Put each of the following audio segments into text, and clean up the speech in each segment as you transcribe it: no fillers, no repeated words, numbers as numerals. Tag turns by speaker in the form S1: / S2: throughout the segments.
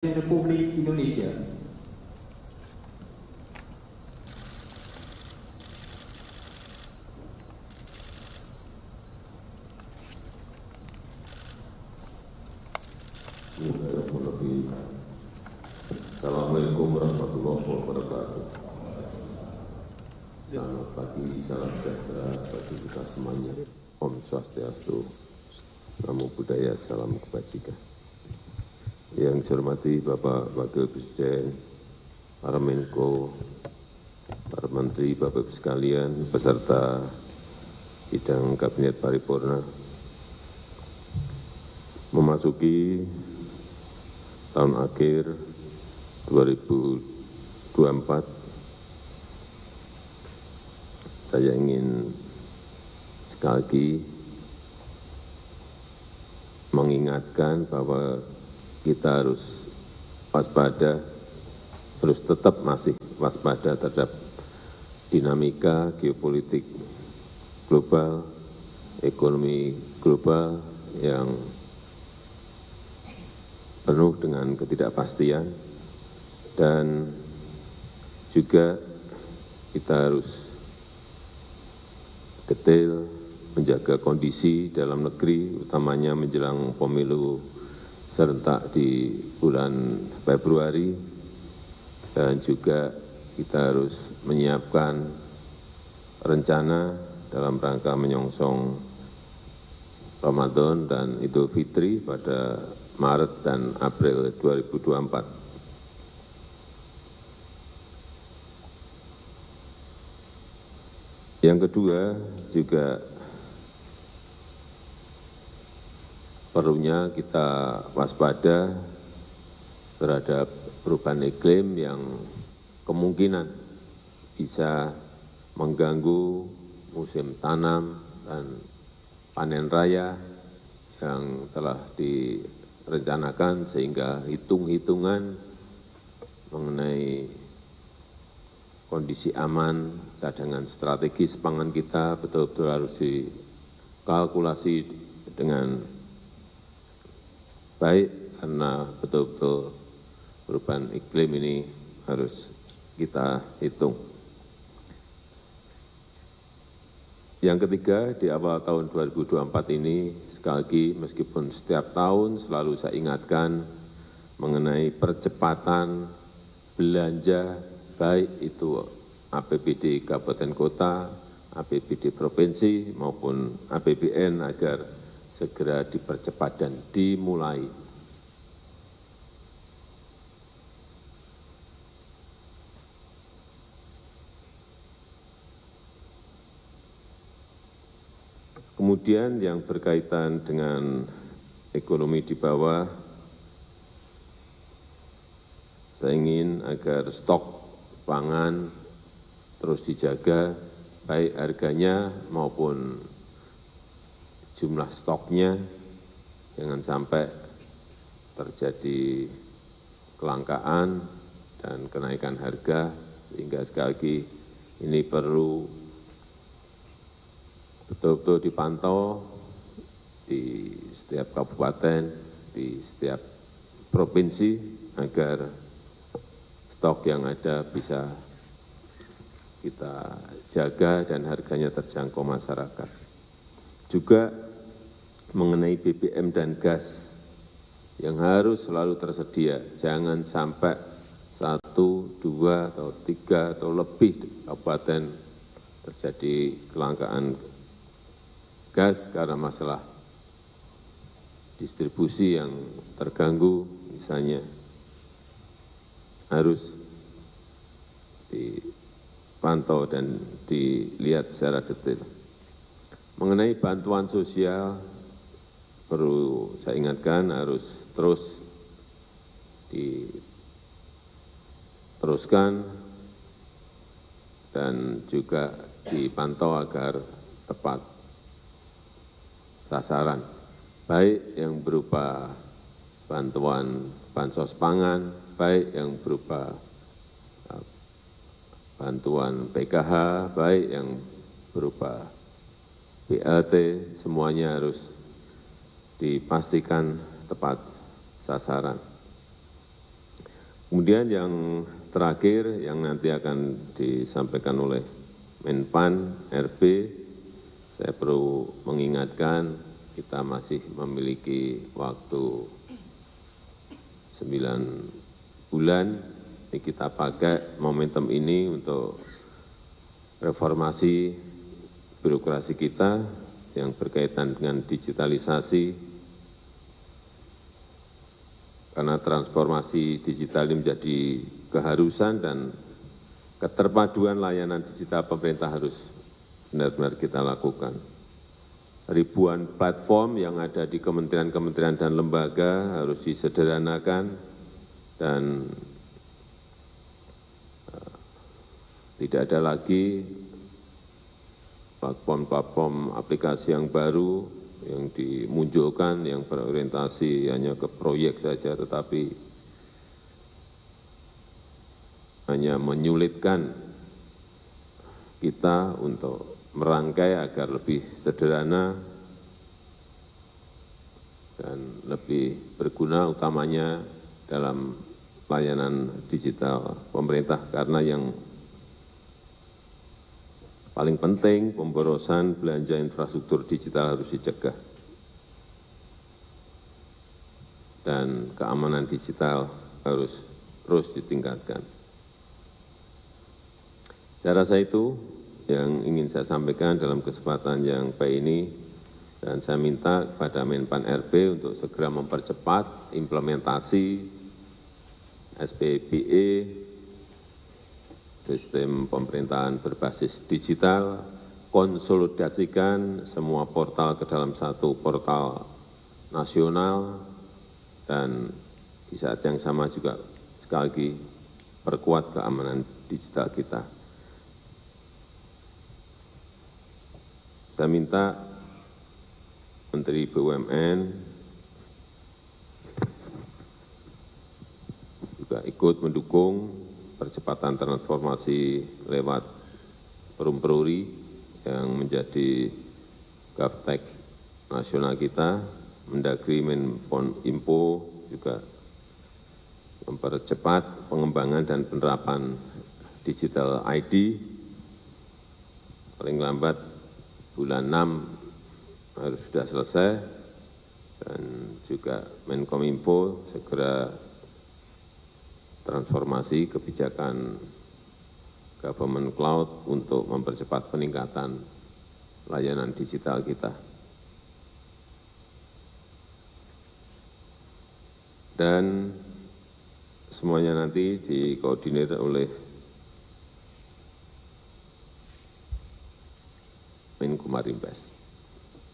S1: Republik Indonesia.
S2: Assalamualaikum warahmatullahi wabarakatuh. Selamat pagi, salam sejahtera bagi kita semuanya. Om Swastiastu, Namo Buddhaya, salam kebajikan. Yang saya hormati Bapak Wakil Presiden, para Menko, para Menteri, Bapak Ibu sekalian, beserta sidang Kabinet Paripurna, memasuki tahun akhir 2024, saya ingin sekali lagi mengingatkan bahwa kita harus waspada, terus tetap masih waspada terhadap dinamika geopolitik global, ekonomi global yang penuh dengan ketidakpastian, dan juga kita harus detail menjaga kondisi dalam negeri, utamanya menjelang pemilu serentak di bulan Februari, dan juga kita harus menyiapkan rencana dalam rangka menyongsong Ramadan dan Idul Fitri pada Maret dan April 2024. Yang kedua, juga perlunya kita waspada terhadap perubahan iklim yang kemungkinan bisa mengganggu musim tanam dan panen raya yang telah direncanakan, sehingga hitung-hitungan mengenai kondisi aman, cadangan strategis pangan kita betul-betul harus dikalkulasi dengan baik, karena betul-betul perubahan iklim ini harus kita hitung. Yang ketiga, di awal tahun 2024 ini, sekali lagi meskipun setiap tahun selalu saya ingatkan mengenai percepatan belanja, baik itu APBD Kabupaten Kota, APBD Provinsi maupun APBN, agar segera dipercepat dan dimulai. Kemudian yang berkaitan dengan ekonomi di bawah, saya ingin agar stok pangan terus dijaga, baik harganya maupun jumlah stoknya, jangan sampai terjadi kelangkaan dan kenaikan harga, sehingga sekali lagi ini perlu betul-betul dipantau di setiap kabupaten, di setiap provinsi, agar stok yang ada bisa kita jaga dan harganya terjangkau masyarakat. Juga mengenai BBM dan gas yang harus selalu tersedia, jangan sampai 1, 2, atau 3 atau lebih kabupaten terjadi kelangkaan gas karena masalah distribusi yang terganggu, misalnya, harus dipantau dan dilihat secara detail. Mengenai bantuan sosial, perlu saya ingatkan harus terus diteruskan dan juga dipantau agar tepat sasaran, baik yang berupa bantuan bansos pangan, baik yang berupa bantuan PKH, baik yang berupa BLT, semuanya harus dipastikan tepat sasaran. Kemudian yang terakhir yang nanti akan disampaikan oleh Menpan RB, saya perlu mengingatkan kita masih memiliki waktu 9 bulan. Ini kita pakai momentum ini untuk reformasi birokrasi kita yang berkaitan dengan digitalisasi, karena transformasi digital ini menjadi keharusan dan keterpaduan layanan digital pemerintah harus benar-benar kita lakukan. Ribuan platform yang ada di kementerian-kementerian dan lembaga harus disederhanakan dan tidak ada lagi platform-platform aplikasi yang baru yang dimunculkan, yang berorientasi hanya ke proyek saja, tetapi hanya menyulitkan kita untuk merangkai agar lebih sederhana dan lebih berguna, utamanya dalam layanan digital pemerintah, karena yang paling penting, pemborosan belanja infrastruktur digital harus dicegah. Dan keamanan digital harus terus ditingkatkan. Saya rasa itu yang ingin saya sampaikan dalam kesempatan yang baik ini. Dan saya minta kepada Menpan RB untuk segera mempercepat implementasi SPBE, sistem pemerintahan berbasis digital, konsolidasikan semua portal ke dalam satu portal nasional, dan di saat yang sama juga sekali lagi perkuat keamanan digital kita. Saya minta Menteri BUMN juga ikut mendukung percepatan transformasi lewat Perum-Peruri yang menjadi GovTech nasional kita. Mendagri Menkominfo juga mempercepat pengembangan dan penerapan digital ID. Paling lambat bulan 6 harus sudah selesai, dan juga Menkominfo segera transformasi kebijakan government cloud untuk mempercepat peningkatan layanan digital kita. Dan semuanya nanti dikoordinir oleh Menko Maritim.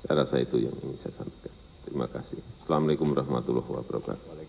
S2: Saya rasa itu yang ingin saya sampaikan. Terima kasih. Assalamualaikum warahmatullahi wabarakatuh.